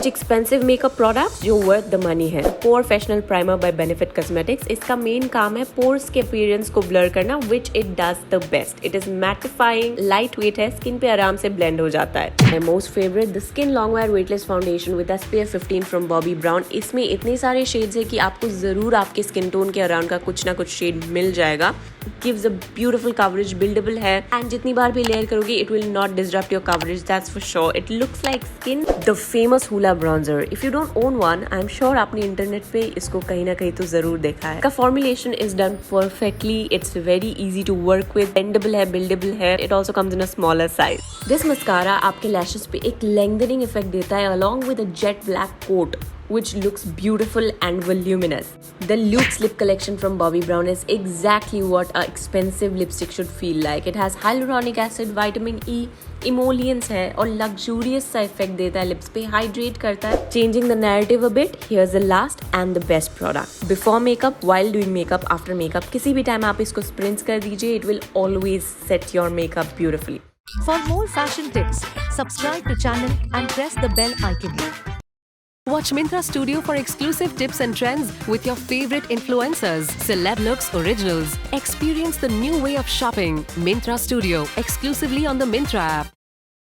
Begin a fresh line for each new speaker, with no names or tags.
कुछ expensive makeup products जो worth the money है। Professional primer by Benefit Cosmetics, इसका मेन काम है पोर्स के अपीयरेंस को ब्लर करना, which it does the best. It is mattifying, light weight है, स्किन पे आराम से ब्लेंड हो जाता है। My most favourite the skin longwear weightless foundation with SPF 15 from Bobbi Brown. इसमें इतने सारे शेड्स है कि आपको जरूर आपके स्किन टोन के अराउंड का कुछ ना कुछ शेड मिल जाएगा। Gives a beautiful coverage, buildable है, एंड जितनी बार भी लेयर करोगे it will not disrupt your coverage, that's for sure. It looks like skin. The famous Hoola bronzer, if you don't own one, I am sure आपने internet पे इसको कहीं ना कहीं तो जरूर देखा है। का formulation is done perfectly, it's very easy to work with, bendable है, बिल्डेबल है, it also comes in a smaller size. This mascara आपके लैशेस पे एक लेंथनिंग इफेक्ट देता है along with a jet black coat which looks beautiful and voluminous. The Luxe lip collection from Bobbi Brown is exactly what a expensive lipstick should feel like. It has hyaluronic acid, vitamin E, emollients है और luxurious सा effect देता है lips पे, hydrate करता है. Changing the narrative a bit, here's the last and the best product. Before makeup, while doing makeup, after makeup, किसी भी time आप इसको spritz कर दीजिए, it will always set your makeup beautifully.
For more fashion tips, subscribe to channel and press the bell icon. Watch Myntra Studio for exclusive tips and trends with your favorite influencers, celeb looks, originals. Experience the new way of shopping. Myntra Studio, exclusively on the Myntra app.